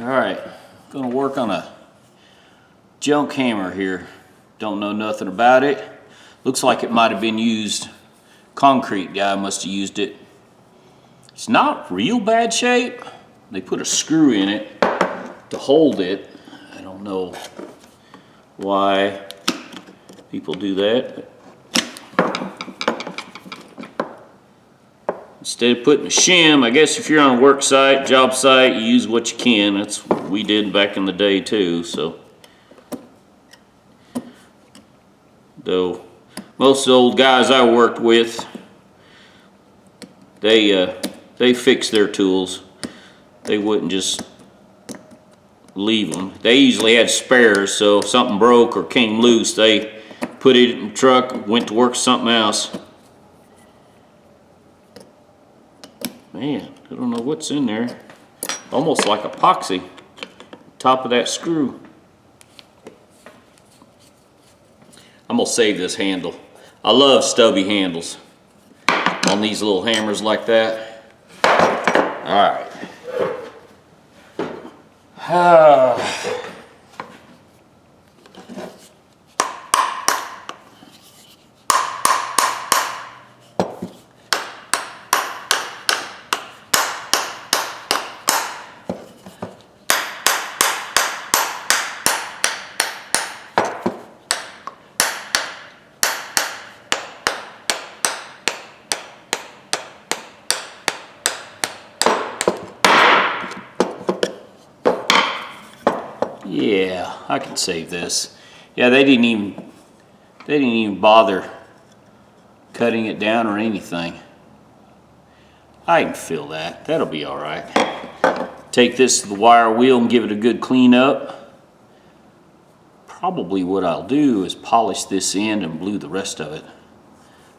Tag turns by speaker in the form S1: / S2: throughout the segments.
S1: Alright, gonna work on a junk hammer here. Don't know nothing about it. Looks like it might have been used. Concrete guy must have used it. It's not real bad shape. They put a screw in it to hold it. I don't know why people do that. Instead of putting a shim, I guess if you're on a work site, job site, you use what you can. That's what we did back in the day too. So, though most of the old guys I worked with, they fixed their tools. They wouldn't just leave them. They usually had spares, so if something broke or came loose, they put it in the truck, went to work something else. Man, I don't know what's in there. Almost like epoxy. Top of that screw. I'm gonna save this handle. I love stubby handles on these little hammers like that. All right. Yeah, I can save this. Yeah, they didn't even bother cutting it down or anything. I can fill that. That'll be all right. Take this to the wire wheel and give it a good clean up. Probably what I'll do is polish this end and blue the rest of it.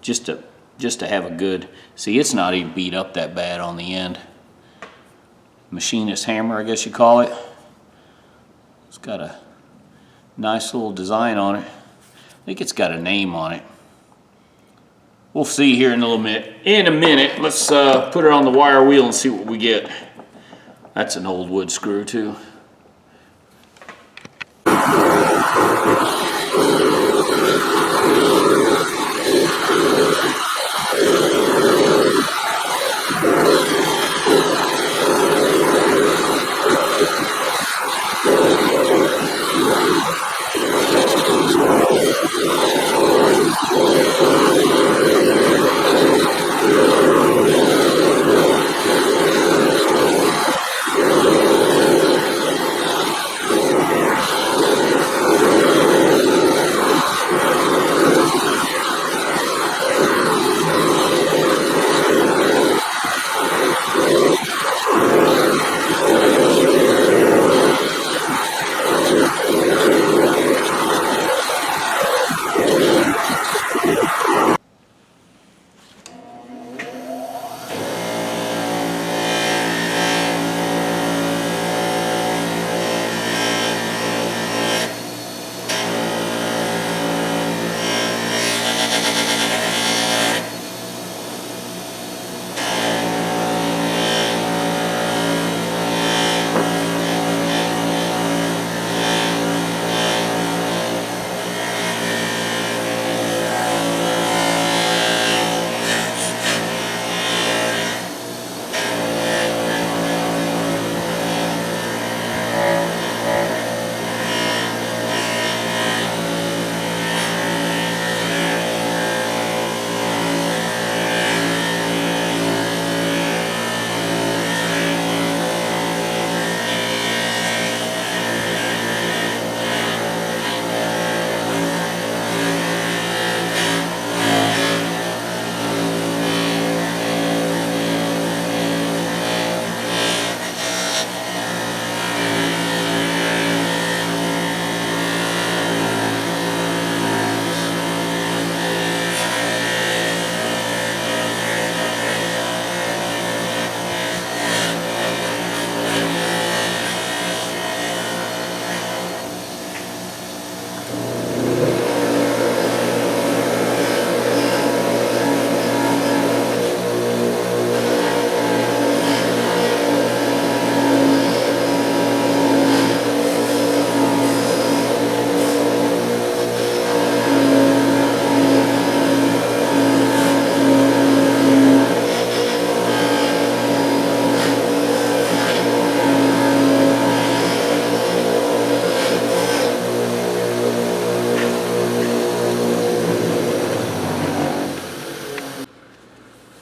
S1: Just to have a good, see, it's not even beat up that bad on the end. Machinist hammer, I guess you call it. It's got a nice little design on it. I think it's got a name on it. We'll see here in a little bit. In a minute, let's put it on the wire wheel and see what we get. That's an old wood screw too.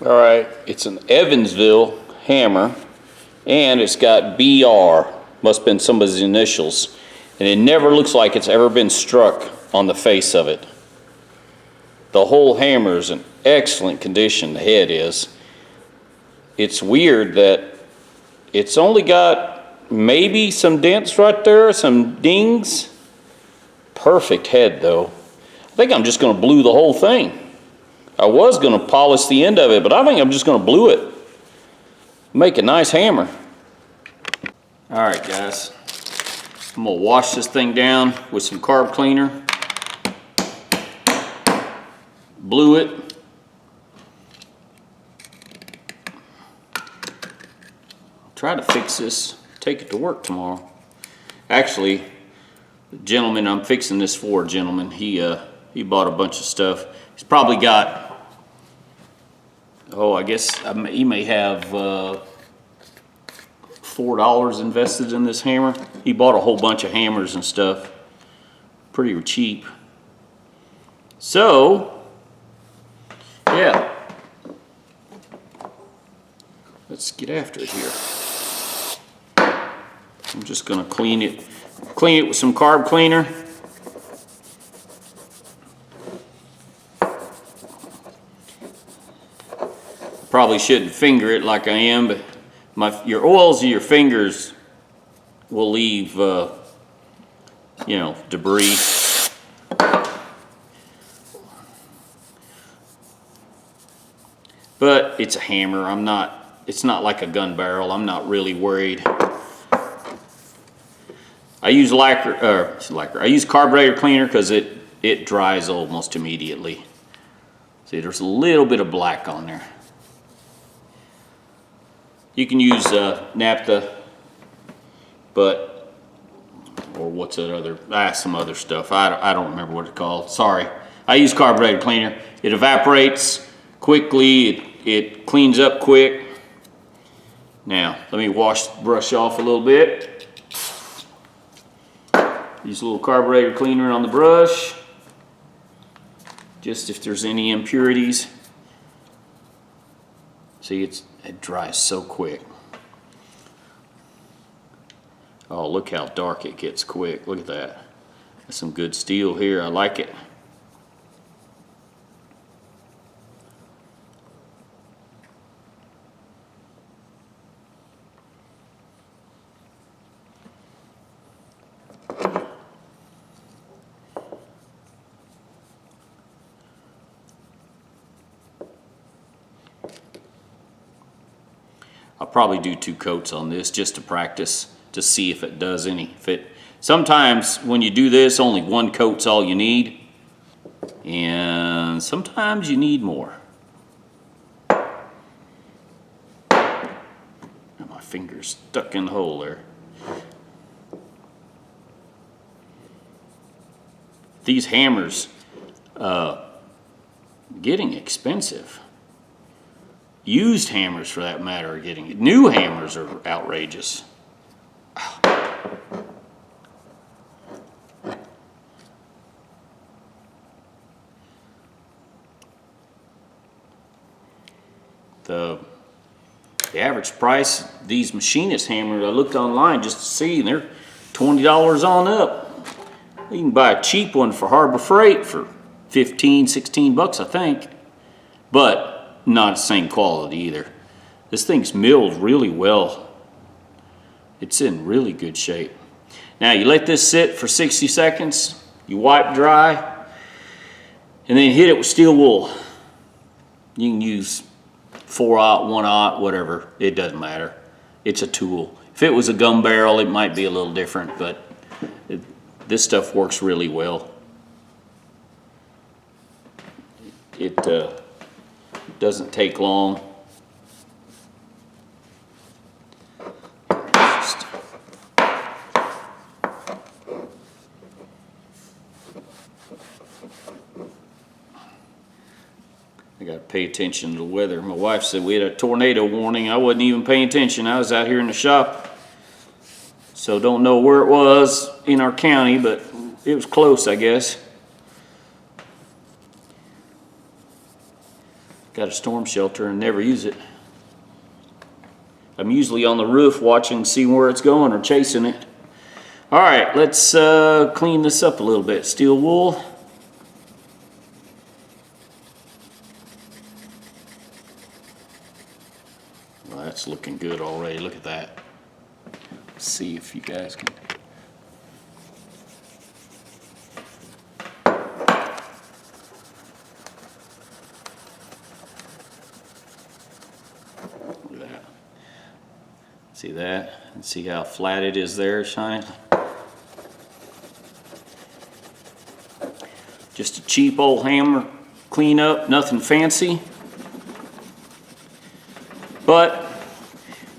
S1: All right, it's an Evansville hammer, and it's got BR. Must have been somebody's initials. And it never looks like it's ever been struck on the face of it. The whole hammer is in excellent condition, the head is. It's weird that it's only got maybe some dents right there, some dings. Perfect head though. I think I'm just gonna blue the whole thing. I was gonna polish the end of it, but I think I'm just gonna blue it. Make a nice hammer. All right, guys. I'm gonna wash this thing down with some carb cleaner. Blue it. Try to fix this, take it to work tomorrow. Actually, the gentleman I'm fixing this for, he bought a bunch of stuff. He's probably got, I guess he may have $4 invested in this hammer. He bought a whole bunch of hammers and stuff, pretty cheap. So, yeah, let's get after it here. I'm just gonna clean it with some carb cleaner. Probably shouldn't finger it like I am, but your oils of your fingers will leave, debris. But it's a hammer. It's not like a gun barrel. I'm not really worried. I use I use carburetor cleaner because it dries almost immediately. See, there's a little bit of black on there. You can use naphtha, or what's that other? Some other stuff. I don't remember what it's called. Sorry. I use carburetor cleaner. It evaporates quickly. It cleans up quick. Now, let me wash the brush off a little bit. Use a little carburetor cleaner on the brush, just if there's any impurities. See, it dries so quick. Oh, look how dark it gets quick. Look at that. That's some good steel here. I like it. I'll probably do 2 coats on this just to practice, to see if it does any. Sometimes when you do this, only 1 coat's all you need, and sometimes you need more. My finger's stuck in the hole there. These hammers, getting expensive. Used hammers, for that matter, are getting it. New hammers are outrageous. The average price, these Machinist hammers, I looked online just to see, and they're $20 on up. You can buy a cheap one for Harbor Freight for 15, 16 bucks, I think. But not the same quality either. This thing's milled really well. It's in really good shape. Now you let this sit for 60 seconds, you wipe dry, and then hit it with steel wool. You can use 4/0, 1/0, whatever, it doesn't matter. It's a tool. If it was a gun barrel, it might be a little different, but this stuff works really well. It doesn't take long. I got to pay attention to the weather. My wife said we had a tornado warning. I wasn't even paying attention. I was out here in the shop. So don't know where it was in our county, but it was close, I guess. Got a storm shelter and never use it. I'm usually on the roof watching, see where it's going or chasing it. All right, let's clean this up a little bit. Steel wool. Well, that's looking good already. Look at that. Let's see if you guys can. Look at that. See that? And see how flat it is there, shining? Just a cheap old hammer cleanup, nothing fancy. But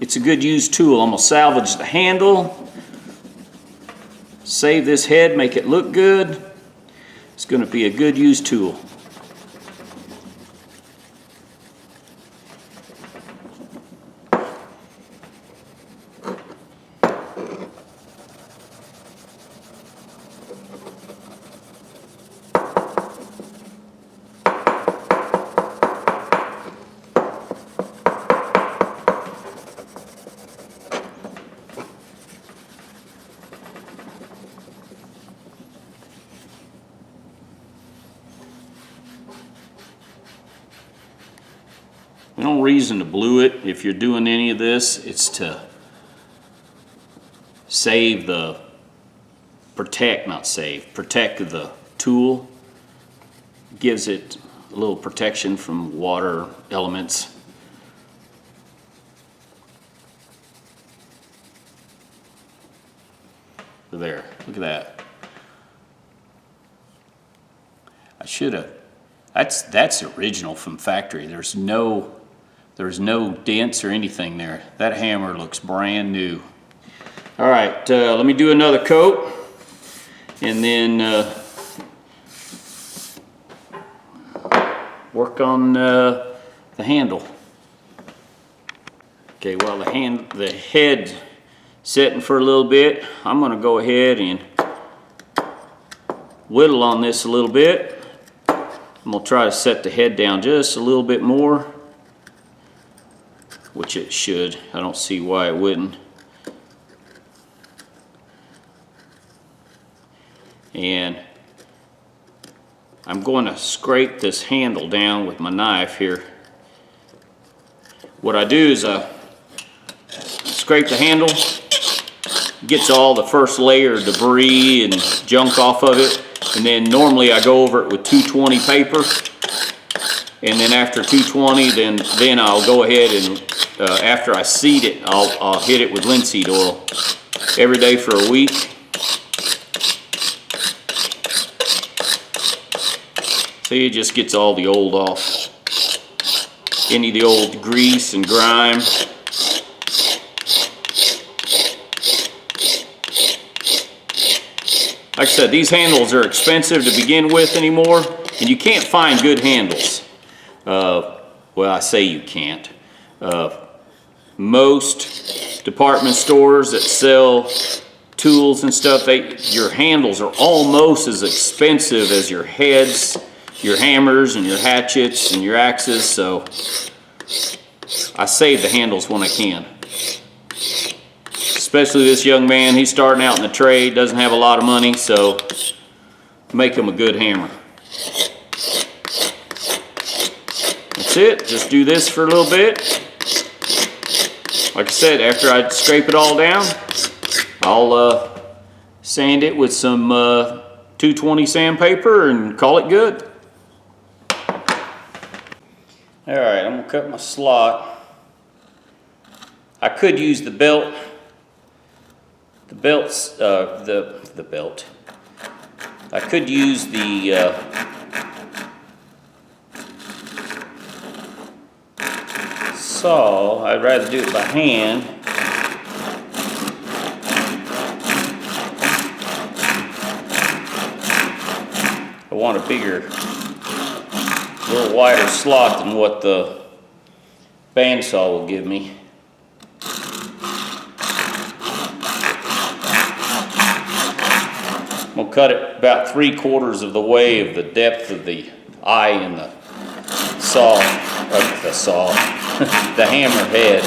S1: it's a good used tool. I'm gonna salvage the handle, save this head, make it look good. It's gonna be a good used tool. No reason to blue it. If you're doing any of this, it's to save the, protect the tool. Gives it a little protection from water elements. There, look at that. I should have, that's original from factory. There's no dents or anything there. That hammer looks brand new. All right, let me do another coat and then work on the handle. Okay, while the head setting for a little bit, I'm gonna go ahead and whittle on this a little bit. I'm gonna try to set the head down just a little bit more, which it should. I don't see why it wouldn't. And I'm going to scrape this handle down with my knife here. What I do is I scrape the handle, gets all the first layer of debris and junk off of it, and then normally I go over it with 220 paper. And then after 220, then I'll go ahead and after I seed it, I'll hit it with linseed oil every day for a week. See, it just gets all the old off. Any of the old grease and grime. Like I said, these handles are expensive to begin with anymore, and you can't find good handles. Well, I say you can't. Most department stores that sell tools and stuff, your handles are almost as expensive as your heads, your hammers and your hatchets and your axes, so I save the handles when I can. Especially this young man, he's starting out in the trade, doesn't have a lot of money, so make him a good hammer. That's it, just do this for a little bit. Like I said, after I scrape it all down, I'll sand it with some 220 sandpaper and call it good. All right, I'm gonna cut my slot. I could use the belt. The belt. I could use the saw. I'd rather do it by hand. I want a bigger, a little wider slot than what the bandsaw will give me. I'm going to cut it about 3/4 of the way of the depth of the eye in the saw. the saw, the hammer head.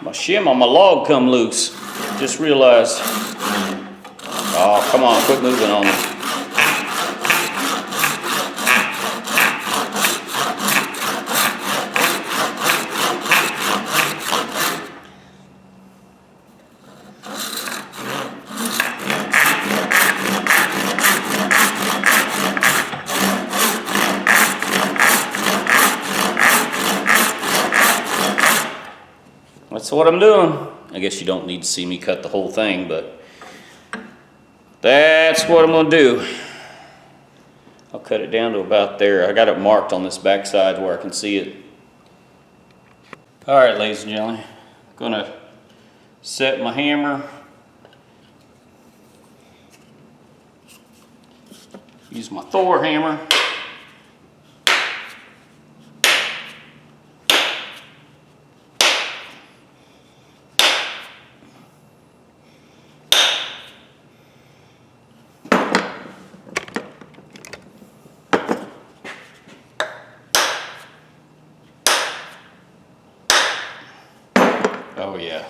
S1: My shim on my log come loose. Just realized. Oh, come on, quit moving on me. That's what I'm doing. I guess you don't need to see me cut the whole thing, but that's what I'm gonna do. I'll cut it down to about there. I got it marked on this back side where I can see it. All right, ladies and gentlemen, I'm gonna set my hammer. Use my Thor hammer. Oh yeah.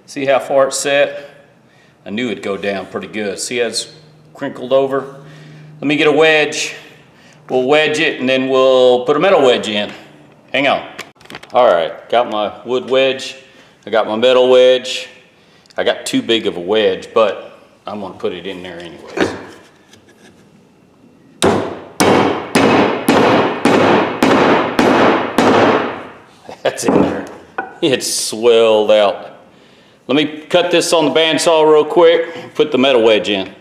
S1: See how far it's set? I knew it'd go down pretty good. See how it's crinkled over? Let me get a wedge. We'll wedge it and then we'll put a metal wedge in. Hang on. All right, got my wood wedge. I got my metal wedge. I got too big of a wedge, but I'm gonna put it in there anyways. That's in there. It's swelled out. Let me cut this on the bandsaw real quick, put the metal wedge in.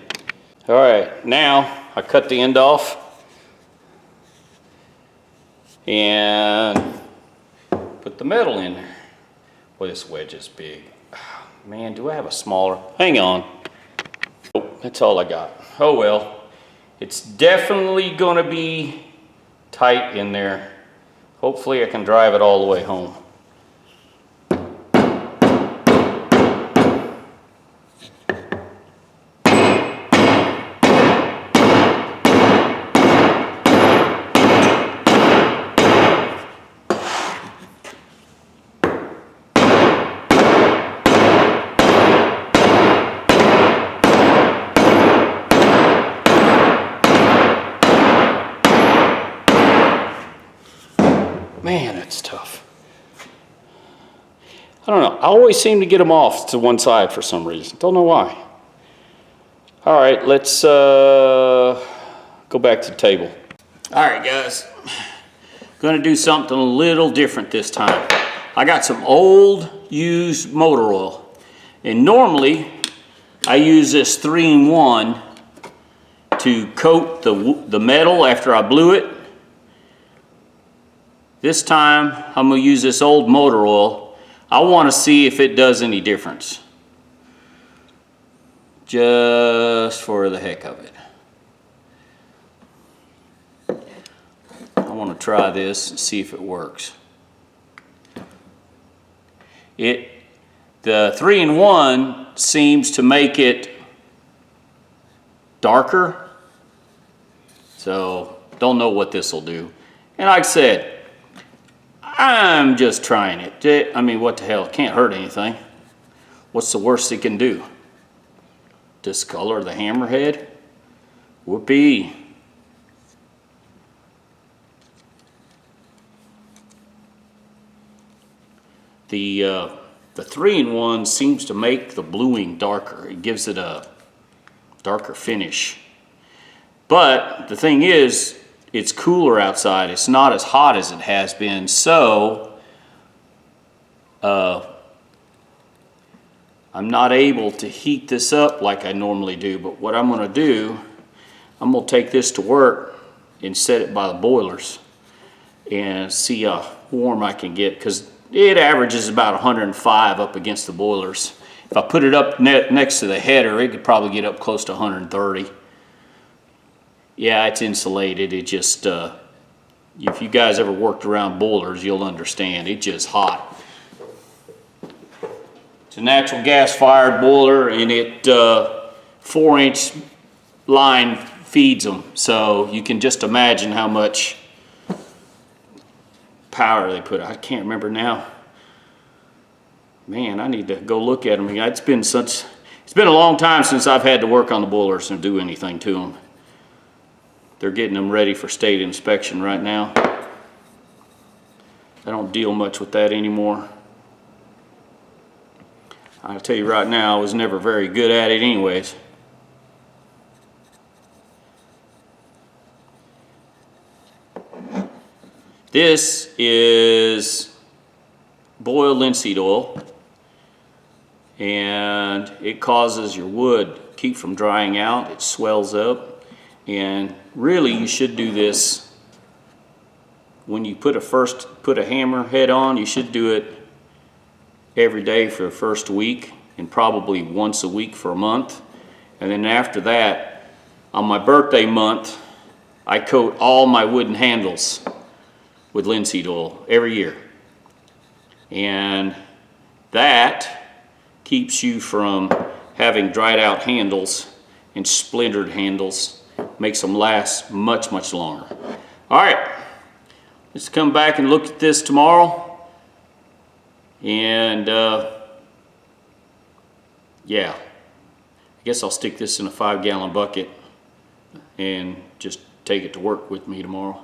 S1: All right, now I cut the end off and put the metal in there. Boy, this wedge is big. Man, do I have a smaller? Hang on. Oh, that's all I got. Oh well, it's definitely gonna be tight in there. Hopefully I can drive it all the way home. Man, that's tough. I don't know. I always seem to get them off to one side for some reason. Don't know why. All right, let's go back to the table. All right, guys. Gonna do something a little different this time. I got some old used motor oil. And normally, I use this 3-in-1 to coat the metal after I blew it. This time, I'm gonna use this old motor oil. I wanna see if it does any difference. Just for the heck of it. I wanna try this and see if it works. The 3-in-1 seems to make it darker. So, don't know what this will do. And like I said, I'm just trying it. I mean, what the hell? It can't hurt anything. What's the worst it can do? Discolor the hammerhead? Whoopee. The 3-in-1 seems to make the bluing darker. It gives it a darker finish. But the thing is, it's cooler outside. It's not as hot as it has been. So I'm not able to heat this up like I normally do. But what I'm gonna do, I'm gonna take this to work and set it by the boilers and see how warm I can get. Because it averages about 105 up against the boilers. If I put it up next to the header, it could probably get up close to 130. Yeah, it's insulated. It just, if you guys ever worked around boilers, you'll understand. It's just hot. It's a natural gas fired boiler, and it 4-inch line feeds them. So you can just imagine how much power they put. I can't remember now. Man, I need to go look at them. It's been a long time since I've had to work on the boilers and do anything to them. They're getting them ready for state inspection right now. I don't deal much with that anymore. I'll tell you right now, I was never very good at it anyways. This is boiled linseed oil, and it causes your wood keep from drying out. It swells up, and really you should do this when you put a hammer head on. You should do it every day for the first week, and probably once a week for a month. And then after that, on my birthday month, I coat all my wooden handles with linseed oil every year. And that keeps you from having dried out handles and splintered handles. Makes them last much, much longer. All right, let's come back and look at this tomorrow. And yeah, I guess I'll stick this in a 5-gallon bucket and just take it to work with me tomorrow.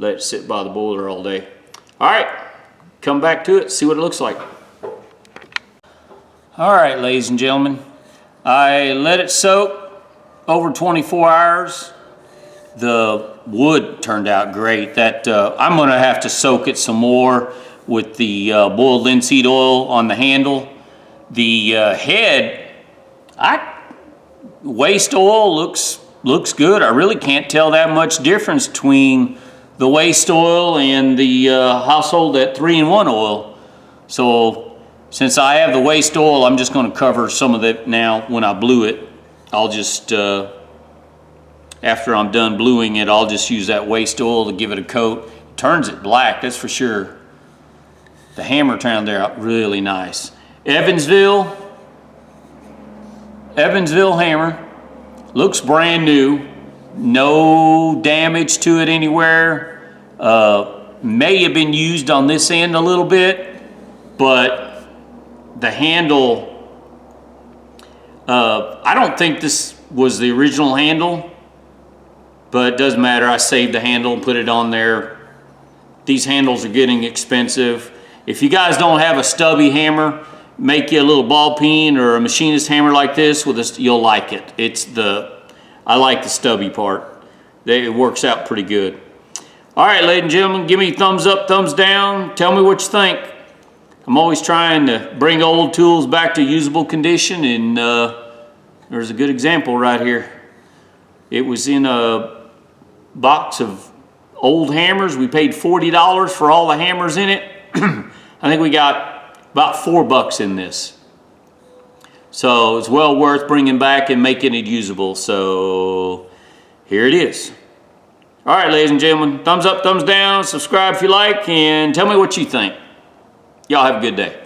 S1: Let it sit by the boiler all day. All right, come back to it, see what it looks like. All right, ladies and gentlemen, I let it soak over 24 hours. The wood turned out great. I'm gonna have to soak it some more with the boiled linseed oil on the handle. The head, waste oil looks good. I really can't tell that much difference between the waste oil and the household that 3-in-1 oil. So since I have the waste oil, I'm just going to cover some of it now. When I blue it, I'll just after I'm done bluing it, I'll just use that waste oil to give it a coat. Turns it black, that's for sure. The hammer turned out really nice. Evansville hammer, looks brand new. No damage to it anywhere. May have been used on this end a little bit, but the handle, I don't think this was the original handle, but it doesn't matter. I saved the handle and put it on there. These handles are getting expensive. If you guys don't have a stubby hammer, make you a little ball peen or a machinist hammer like this with this, you'll like it. I like the stubby part. It works out pretty good. All right, ladies and gentlemen, give me a thumbs up, thumbs down. Tell me what you think. I'm always trying to bring old tools back to usable condition, and there's a good example right here. It was in a box of old hammers. We paid $40 for all the hammers in it. I think we got about $4 in this. So it's well worth bringing back and making it usable. So here it is. All right, ladies and gentlemen, thumbs up, thumbs down, subscribe if you like, and tell me what you think. Y'all have a good day.